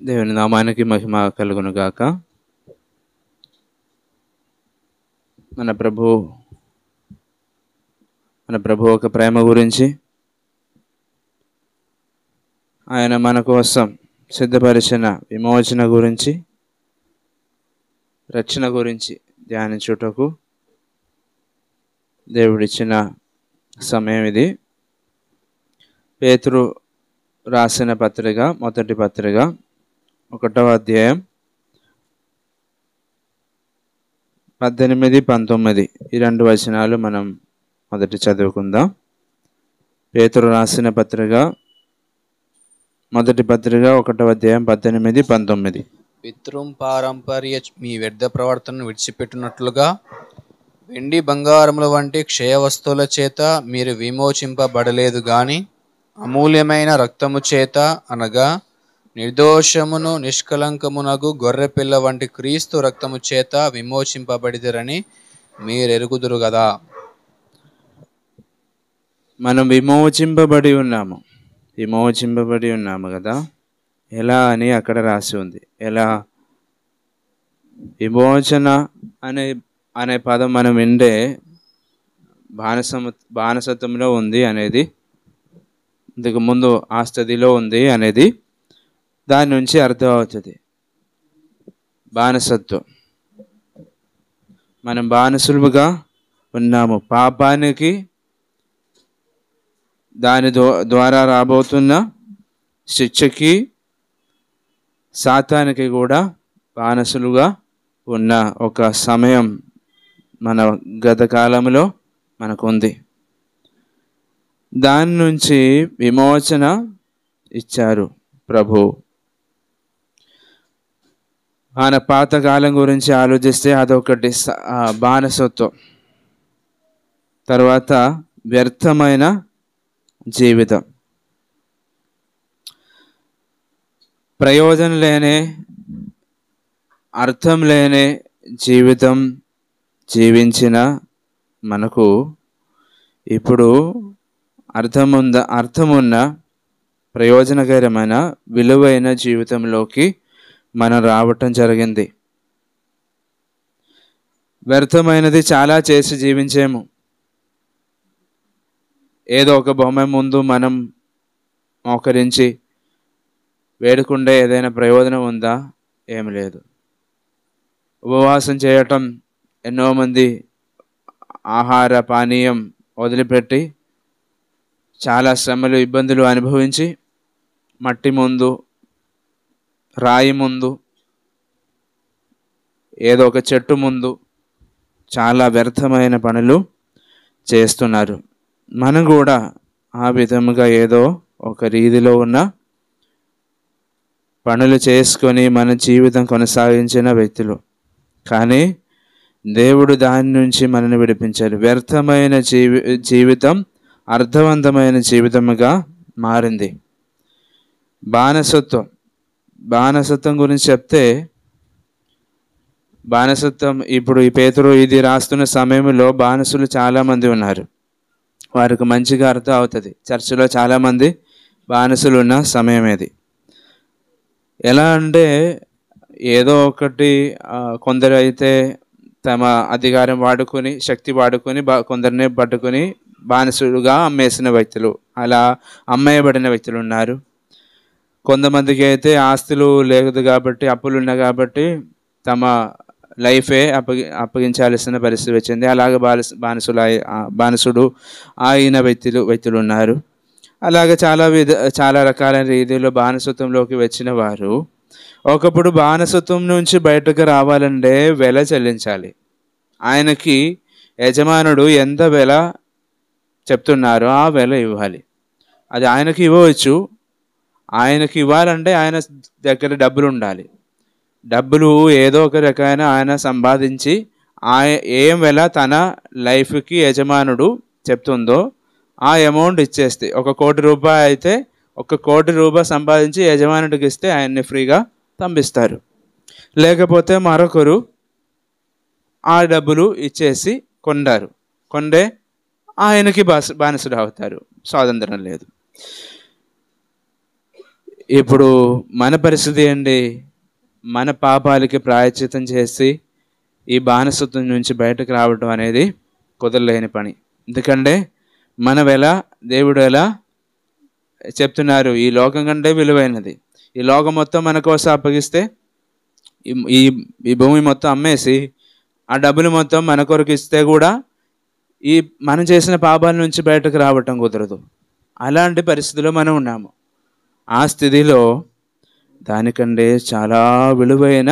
దేవుని నామానికి మహిమ కలుగును గాక. మన ప్రభు ఒక ప్రేమ గురించి, ఆయన మన కోసం సిద్ధపరిచిన విమోచన గురించి, రక్షణ గురించి ధ్యానించుటకు దేవుడిచ్చిన సమయం ఇది. పేతురు రాసిన పత్రిక, మొదటి పత్రిక 1వ అధ్యాయం 18, 19 ఈ 2 వచనాలు మనం మొదటి చదువుకుందాం. పేతురు రాసిన పత్రిక, మొదటి పత్రిక 1వ అధ్యాయం 18, 19. పితృపారంపర్య మీ వ్యర్థ ప్రవర్తనను విడిచిపెట్టినట్లుగా వెండి బంగారముల వంటి క్షయ వస్తువుల చేత మీరు విమోచింపబడలేదు గాని అమూల్యమైన రక్తము చేత, అనగా నిర్దోషమును నిష్కలంకమునగు గొర్రెపిల్ల వంటి క్రీస్తు రక్తము చేత విమోచింపబడిదరని మీరెరుగుదురు గదా. మనం విమోచింపబడి ఉన్నాము కదా. ఎలా అని అక్కడ రాసి ఉంది. ఎలా విమోచన అనే పదం మనం వింటే బానిసత్వంలో ఉంది అనేది, ఇంతకు ముందు ఆ స్థితిలో ఉంది అనేది దాని నుంచి అర్థం అవుతుంది. బానిసత్వం, మనం బానిసలుగా ఉన్నాము. పాపానికి, దాని ద్వారా రాబోతున్న శిక్షకి, సాతానికి కూడా బానిసలుగా ఉన్న ఒక సమయం మన గత కాలంలో మనకుంది. దాని నుంచి విమోచన ఇచ్చారు ప్రభు. మన పాతకాలం గురించి ఆలోచిస్తే అదొకటి బానిసత్వం. తర్వాత వ్యర్థమైన జీవితం, ప్రయోజనం లేని, అర్థం లేని జీవితం జీవించిన మనకు ఇప్పుడు అర్థమున్న ప్రయోజనకరమైన విలువైన జీవితంలోకి మనం రావటం జరిగింది. వ్యర్థమైనది చాలా చేసి జీవించేము. ఏదో ఒక బొమ్మ ముందు మనం మోకరించి వేడుకుంటే ఏదైనా ప్రయోజనం ఉందా? ఏమి లేదు. ఉపవాసం చేయటం, ఎన్నో మంది ఆహార పానీయం వదిలిపెట్టి చాలా శ్రమలు, ఇబ్బందులు అనుభవించి మట్టి ముందు, రాయి ముందు, ఏదో ఒక చెట్టు ముందు చాలా వ్యర్థమైన పనులు చేస్తున్నారు. మనం కూడా ఆ విధముగా ఏదో ఒక రీతిలో ఉన్న పనులు చేసుకొని మన జీవితం కొనసాగించిన వ్యక్తులు. కానీ దేవుడు దాని నుంచి మనల్ని విడిపించారు. వ్యర్థమైన జీవితం అర్థవంతమైన జీవితముగా మారింది. బానిసత్వం గురించి చెప్తే, బానిసత్వం ఇప్పుడు ఈ పేతురు ఇది రాస్తున్న సమయంలో బానిసలు చాలామంది ఉన్నారు. వారికి మంచిగా అర్థం అవుతుంది. చర్చిలో చాలామంది బానిసలు ఉన్న సమయం ఇది. ఎలా అంటే ఏదో ఒకటి, కొందరు అయితే తమ అధికారం వాడుకొని, శక్తి వాడుకొని కొందరిని పట్టుకొని బానిసలుగా అమ్మేసిన వ్యక్తులు, అలా అమ్మేయబడిన వ్యక్తులు ఉన్నారు. కొంతమందికి అయితే ఆస్తులు లేదు కాబట్టి, అప్పులు ఉన్నాయి కాబట్టి తమ లైఫే అప్పగించాల్సిన పరిస్థితి వచ్చింది. అలాగే బానిసుడు అయిన వ్యక్తులు ఉన్నారు. అలాగే చాలా రకాలైన రీతిలో బానిసత్వంలోకి వచ్చిన వారు ఒకప్పుడు బానిసత్వం నుంచి బయటకు రావాలంటే వెల చెల్లించాలి. ఆయనకి యజమానుడు ఎంత వెల చెప్తున్నారో ఆ వెల ఇవ్వాలి. అది ఆయనకి ఇవ్వవచ్చు. ఆయనకి ఇవ్వాలంటే ఆయన దగ్గర డబ్బులు ఉండాలి. డబ్బులు ఏదో ఒక రకమైన ఆయన సంపాదించి ఏం వెల తన లైఫ్కి యజమానుడు చెప్తుందో ఆ అమౌంట్ ఇచ్చేస్తే, 1 కోటి రూపాయలు అయితే 1 కోటి రూపాయలు సంపాదించి యజమానుడికి ఇస్తే ఆయన్ని ఫ్రీగా పంపిస్తారు. లేకపోతే మరొకరు ఆ డబ్బులు ఇచ్చేసి కొండే ఆయనకి బానిసలు అవుతారు. స్వాతంత్రం లేదు. ఇప్పుడు మన పరిస్థితి ఏంటి? మన పాపాలకి ప్రాయశ్చిత్తం చేసి ఈ బానిసత్వం నుంచి బయటకు రావటం అనేది కుదరలేని పని. ఎందుకంటే మనం ఎలా, దేవుడు ఎలా చెప్తున్నారు, ఈ లోకం కంటే విలువైనది. ఈ లోకం మొత్తం మన కోసం అప్పగిస్తే ఈ ఈ భూమి మొత్తం అమ్మేసి ఆ డబ్బులు మొత్తం మన కొరకు ఇస్తే కూడా ఈ మనం చేసిన పాపాల నుంచి బయటకు రావటం కుదరదు. అలాంటి పరిస్థితిలో మనం ఉన్నాము. ఆ స్థితిలో దానికంటే చాలా విలువైన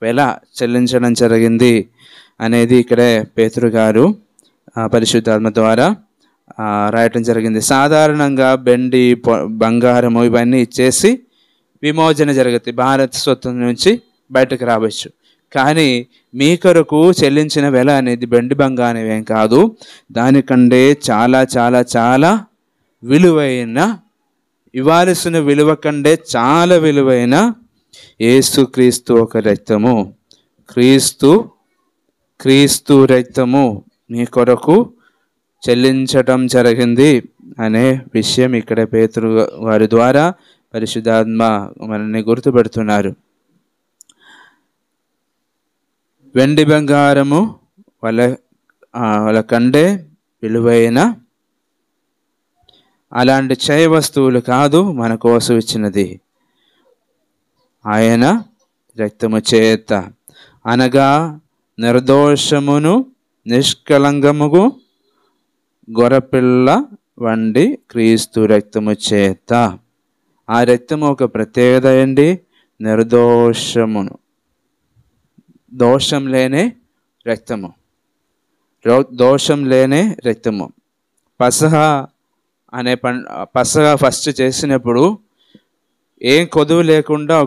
వెల చెల్లించడం జరిగింది అనేది ఇక్కడే పేతురు గారు పరిశుద్ధాత్మ ద్వారా రాయటం జరిగింది. సాధారణంగా వెండి, బంగారము ఇవన్నీ ఇచ్చేసి విమోచన జరుగుతుంది, భారత స్వత్వం నుంచి బయటకు రావచ్చు. కానీ మీ కొరకు చెల్లించిన వెల అనేది వెండి బంగారం ఏం కాదు, దానికంటే చాలా చాలా చాలా విలువైన, ఇవ్వాల్సిన విలువ కంటే చాలా విలువైన యేసుక్రీస్తు ఒక రక్తము, క్రీస్తు రక్తము మీ కొరకు చెల్లించటం జరిగింది అనే విషయం ఇక్కడ పేతురు వారి ద్వారా పరిశుద్ధాత్మ మనల్ని గుర్తుపెడుతున్నారు. వెండి బంగారము వాళ్ళ కంటే విలువైన అలాంటి క్షయ వస్తువులు కాదు మన కోసం ఇచ్చినది. ఆయన రక్తము చేత, అనగా నిర్దోషమును నిష్కళంకముగు గొర్రెపిల్ల వంటి క్రీస్తు రక్తము చేత. ఆ రక్తము ఒక ప్రత్యేకత అండి. నిర్దోషమును, దోషం లేని రక్తము, దోషం లేని రక్తము. పసహా ఫస్ట్ చేసినప్పుడు ఏం కొదువు లేకుండా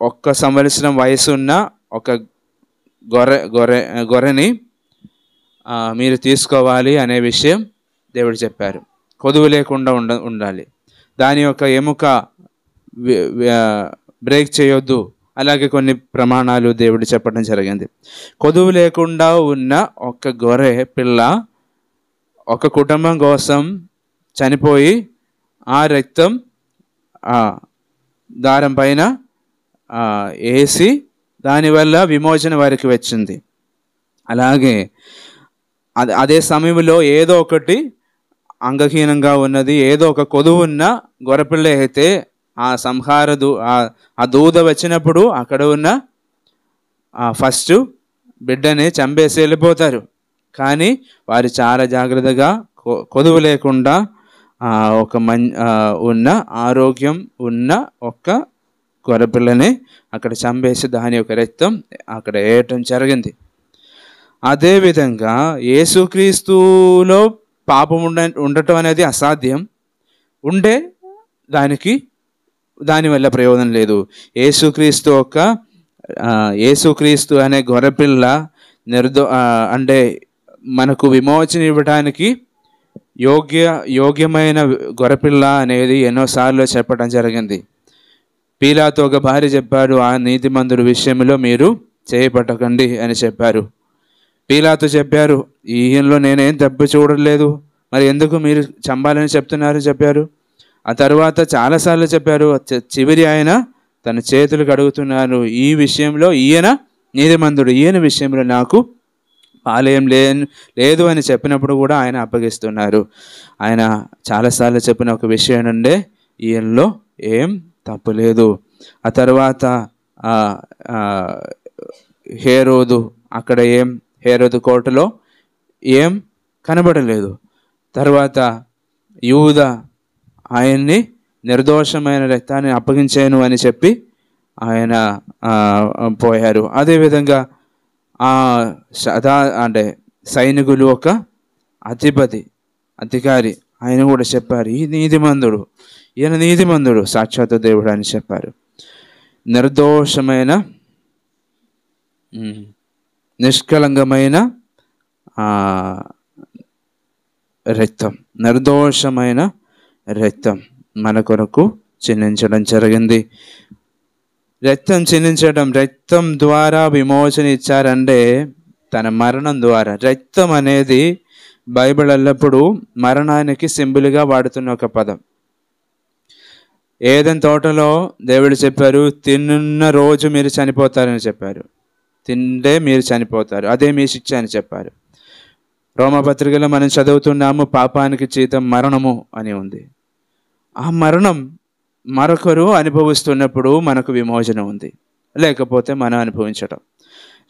ఒక్క సంవత్సరం వయసు ఉన్న ఒక గొర్రెని మీరు తీసుకోవాలి అనే విషయం దేవుడు చెప్పారు. కొదువు లేకుండా ఉండాలి. దాని యొక్క ఎముక బ్రేక్ చేయొద్దు. అలాగే కొన్ని ప్రమాణాలు దేవుడు చెప్పడం జరిగింది. కొదువు లేకుండా ఉన్న ఒక గొర్రె పిల్ల ఒక కుటుంబం కోసం చనిపోయి ఆ రక్తం దారం పైన వేసి దానివల్ల విమోచన వారికి వచ్చింది. అలాగే అదే సమయంలో ఏదో ఒకటి అంగహీనంగా ఉన్నది, ఏదో ఒక కొదువు ఉన్న గొర్రెపిల్ల అయితే ఆ దూత వచ్చినప్పుడు అక్కడ ఉన్న ఫస్ట్ బిడ్డని చంపేసి వెళ్ళిపోతారు. కానీ వారు చాలా జాగ్రత్తగా కొదువు లేకుండా ఉన్న ఆరోగ్యం ఉన్న ఒక్క గొర్రెపిల్లని అక్కడ చంపేసి దాని యొక్క రక్తం అక్కడ వేయటం జరిగింది. అదేవిధంగా యేసుక్రీస్తులో పాపం ఉండటం అనేది అసాధ్యం. ఉండే దానివల్ల ప్రయోజనం లేదు. యేసుక్రీస్తు అనే గొర్రెపిల్ల అంటే మనకు విమోచన ఇవ్వడానికి యోగ్యమైన గొర్రెపిల్ల అనేది ఎన్నోసార్లు చెప్పడం జరిగింది. పీలాతు ఒక భార్య చెప్పాడు, ఆ నీతిమంతుడి విషయంలో మీరు చేయబట్టకండి అని చెప్పారు. పీలాతు చెప్పారు, ఈయనలో నేనేం తప్పు చూడలేదు, మరి ఎందుకు మీరు చంపాలని చెప్తున్నారు చెప్పారు. ఆ తర్వాత చాలాసార్లు చెప్పారు. చివరి ఆయన తన చేతులు కడుగుతున్నారు, ఈ విషయంలో ఈయన నీతిమంతుడు, ఈయన విషయంలో నాకు పాలయం లేదు అని చెప్పినప్పుడు కూడా ఆయన అప్పగిస్తున్నారు. ఆయన చాలాసార్లు చెప్పిన ఒక విషయం ఏంటంటే ఈయనలో ఏం తప్పు లేదు. ఆ తర్వాత హేరోదు కోటలో ఏం కనబడలేదు. తర్వాత యూద ఆయన్ని నిర్దోషమైన రక్తాన్ని అప్పగించాను అని చెప్పి ఆయన పోయారు. అదేవిధంగా అంటే సైనికులు ఒక అధికారి ఆయన కూడా చెప్పారు, ఈయన నీతిమంతుడు సాక్షాత్ దేవుడు అని చెప్పారు. నిర్దోషమైన నిష్కలంకమైన నిర్దోషమైన రక్తం మన కొరకు చిందించడం జరిగింది. రక్తం ద్వారా విమోచన ఇచ్చారంటే తన మరణం ద్వారా. రక్తం అనేది బైబిల్ ఎల్లప్పుడూ మరణానికి సింబల్గా వాడుతున్న ఒక పదం. ఏదైనా తోటలో దేవుడు చెప్పారు, తిన్న రోజు మీరు చనిపోతారని చెప్పారు. తింటే మీరు చనిపోతారు, అదే మీ శిక్ష అని చెప్పారు. రోమపత్రికలో మనం చదువుతున్నాము, పాపానికి జీతం మరణము అని ఉంది. ఆ మరణం మరొకరు అనుభవిస్తున్నప్పుడు మనకు విమోచన ఉంది, లేకపోతే మనం అనుభవించడం.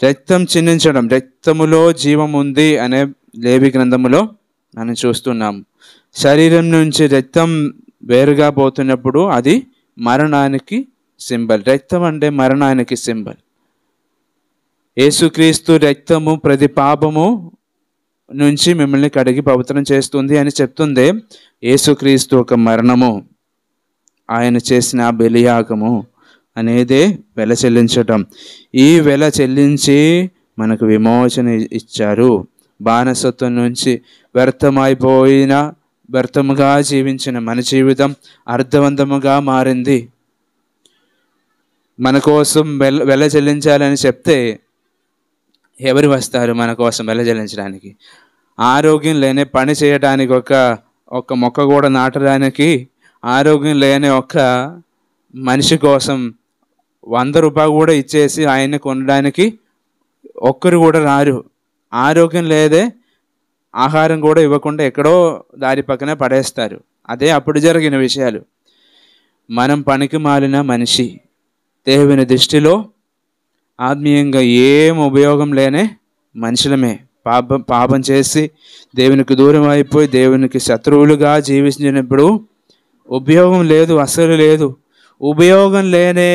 రక్తం చిందించడం, రక్తములో జీవం ఉంది అనే లేవి గ్రంథములో మనం చూస్తున్నాము. శరీరం నుంచి రక్తం వేరుగా పోతున్నప్పుడు అది మరణానికి సింబల్. రక్తం అంటే మరణానికి సింబల్. యేసుక్రీస్తు రక్తము ప్రతి పాపము నుంచి మిమ్మల్ని కడిగి పవిత్రం చేస్తుంది అని చెప్తుంది. యేసుక్రీస్తు ఒక మరణము, ఆయన చేసిన బలియాగము అనేదే వెల చెల్లించటం. ఈ వెల చెల్లించి మనకు విమోచన ఇచ్చారు. బానిసత్వం నుంచి వ్యర్థముగా జీవించిన మన జీవితం అర్థవంతముగా మారింది. మన కోసం వెల చెల్లించాలని చెప్తే ఎవరు వస్తారు మన కోసం వెల చెల్లించడానికి? ఆరోగ్యం లేని పని చేయడానికి, ఒక మొక్క కూడా నాటడానికి ఆరోగ్యం లేని ఒక మనిషి కోసం 100 రూపాయలు కూడా ఇచ్చేసి ఆయన్ని కొనడానికి ఒక్కరు కూడా రారు. ఆరోగ్యం లేదే ఆహారం కూడా ఇవ్వకుండా ఎక్కడో దారి పక్కన పడేస్తారు. అదే అప్పుడు జరిగిన విషయాలు. మనం పనికి మాలిన మనిషి, దేవుని దృష్టిలో ఆత్మీయంగా ఏం ఉపయోగం లేనే మనుషులమే. పాపం చేసి దేవునికి దూరం అయిపోయి దేవునికి శత్రువులుగా జీవించినప్పుడు ఉపయోగం లేదు, అసలు లేదు. ఉపయోగం లేనే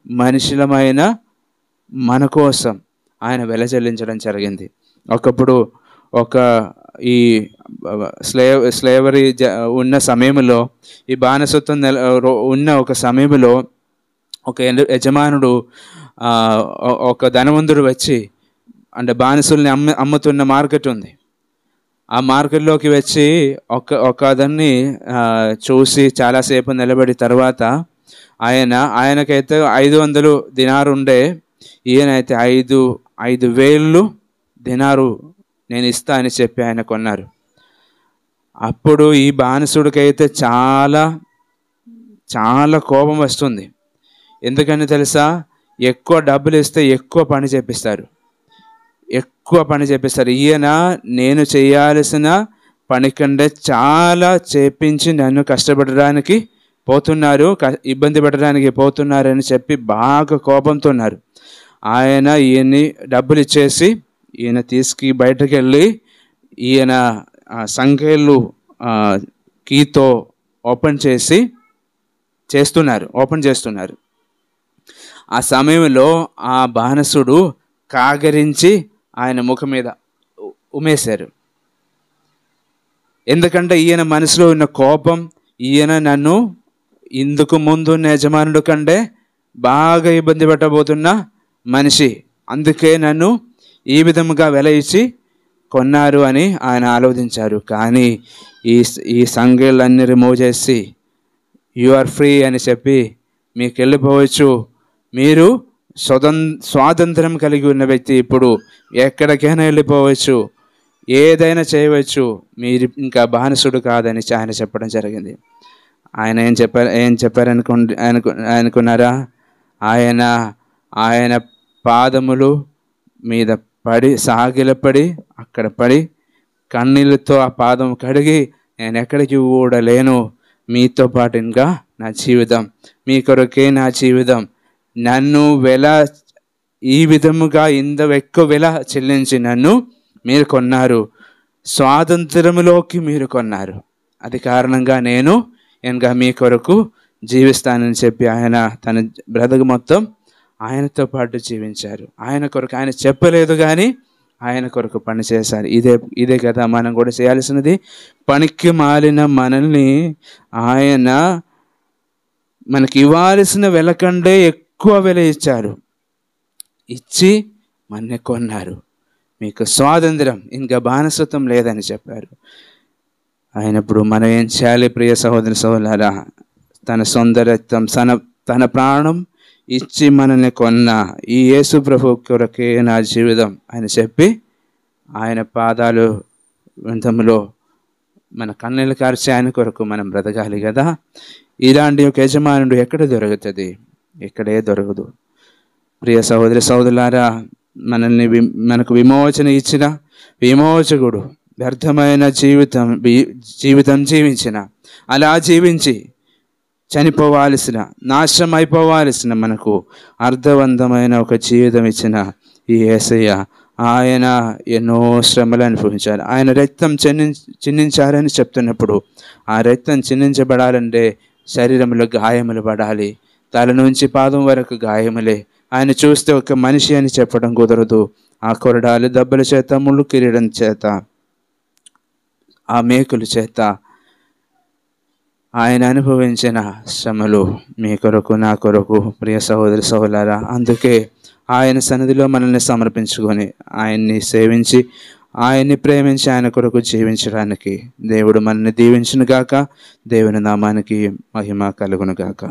మనుషులమైన మన కోసం ఆయన వెల చెల్లించడం జరిగింది. ఒకప్పుడు ఈ స్లేవరీ ఉన్న సమయంలో, ఈ బానిసత్వం ఉన్న ఒక సమయంలో ఒక యజమానుడు, ఒక ధనవంతుడు వచ్చి, అంటే బానిసల్ని అమ్ముతున్న మార్కెట్ ఉంది, ఆ మార్కెట్లోకి వచ్చి ఒకదాన్ని చూసి చాలాసేపు నిలబడి తర్వాత ఆయనకైతే 500 దినారు ఉండే, ఈయనైతే 5,000 దినారు నేను ఇస్తా అని చెప్పి ఆయన కొన్నారు. అప్పుడు ఈ బానిసుడికైతే చాలా చాలా కోపం వస్తుంది. ఎందుకని తెలుసా? ఎక్కువ డబ్బులు ఇస్తే ఎక్కువ పని చేపిస్తారు. ఈయన నేను చేయాల్సిన పని కంటే చాలా చేపించి నన్ను కష్టపడడానికి పోతున్నారు, ఇబ్బంది పెట్టడానికి పోతున్నారని చెప్పి బాగా కోపంతో ఉన్నారు. ఈయన్ని డబ్బులు ఇచ్చేసి ఈయన తీసుకు బయటకు వెళ్ళి ఈయన సంఖ్యలు కీతో ఓపెన్ చేస్తున్నారు. ఆ సమయంలో ఆ బానిసుడు కాగరించి ఆయన ముఖం మీద ఉమ్మేశారు. ఎందుకంటే ఈయన మనసులో ఉన్న కోపం, ఈయన నన్ను ఇందుకు ముందు యజమానుడు కంటే బాగా ఇబ్బంది పెట్టబోతున్న మనిషి, అందుకే నన్ను ఈ విధముగా వెల ఇచ్చి కొన్నారు అని ఆయన ఆలోచించారు. కానీ ఈ సంఖ్యలన్నీ రిమూవ్ చేసి యు ఆర్ ఫ్రీ అని చెప్పి మీకు వెళ్ళిపోవచ్చు, మీరు స్వాతంత్రం కలిగి ఉన్న వ్యక్తి, ఇప్పుడు ఎక్కడికైనా వెళ్ళిపోవచ్చు, ఏదైనా చేయవచ్చు, మీరు ఇంకా బానిసుడు కాదని ఆయన చెప్పడం జరిగింది. ఆయన ఏం చెప్పారనుకున్నారా? ఆయన పాదములు మీద పడి సాగిలపడి అక్కడ పడి కన్నీళ్ళతో ఆ పాదం కడిగి, నేను ఎక్కడికి కూడా లేను, మీతో పాటు ఇంకా నా జీవితం, మీ కొరకే నా జీవితం, నన్ను ఈ విధముగా ఇంత ఎక్కువ వెల చెల్లించి నన్ను మీరు కొన్నారు, స్వాతంత్రములోకి మీరు కొన్నారు, అది కారణంగా నేను ఇంకా మీ కొరకు జీవిస్తానని చెప్పి ఆయన తన బ్రతుకు మొత్తం ఆయనతో పాటు జీవించారు. ఆయన కొరకు ఆయన చెప్పలేదు కానీ ఆయన కొరకు పని చేశారు. ఇదే కదా మనం కూడా చేయాల్సినది. పనికి మాలిన మనల్ని ఆయన మనకి ఇవ్వాల్సిన వెల కంటే ఎక్కువ వెల ఇచ్చారు, ఇచ్చి మనని కొన్నారు. మీకు స్వాతంత్రం, ఇంకా బానిసత్వం లేదని చెప్పారు. అయినప్పుడు మనం ఏం చేయాలి ప్రియ సహోదరి సహోదరులారా? తన సొంత రక్తం, తన ప్రాణం ఇచ్చి మనల్ని కొన్న ఈ యేసు ప్రభు కొరకే నా జీవితం అని చెప్పి ఆయన పాదాలు వింతములో మన కన్నీళ్ళు కార్చి ఆయన కొరకు మనం బ్రతకాలి కదా. ఇలాంటి ఒక యజమానుడు ఎక్కడ దొరుకుతుంది? ఎక్కడే దొరకదు. ప్రియ సహోదరి సహోదరులారా, మనకు విమోచన ఇచ్చిన విమోచకుడు వ్యర్థమైన జీవితం జీవించిన, అలా జీవించి చనిపోవాల్సిన, నాశనం అయిపోవాల్సిన మనకు అర్థవంతమైన ఒక జీవితం ఇచ్చిన ఈ యేసయ్య, ఆయన ఎన్నో శ్రమలు అనుభవించారు. ఆయన రక్తం చిందించారని చెప్తున్నప్పుడు, ఆ రక్తం చిందించబడాలంటే శరీరంలో గాయములు పడాలి. తల నుంచి పాదం వరకు గాయములే. ఆయన చూస్తే ఒక మనిషి అని చెప్పడం కుదరదు. ఆ కొరడాలు దెబ్బల చేత, ముళ్ళు కిరీడం చేత, ఆ మేకుల చేత ఆయన అనుభవించిన శ్రమలు మీ కొరకు, నా కొరకు, ప్రియ సహోదరి సహోదరులారా. అందుకే ఆయన సన్నిధిలో మనల్ని సమర్పించుకొని, ఆయన్ని సేవించి, ఆయన్ని ప్రేమించి, ఆయన కొరకు జీవించడానికి దేవుడు మనల్ని దీవించును గాక. దేవుని నామానికి మహిమ కలుగును గాక.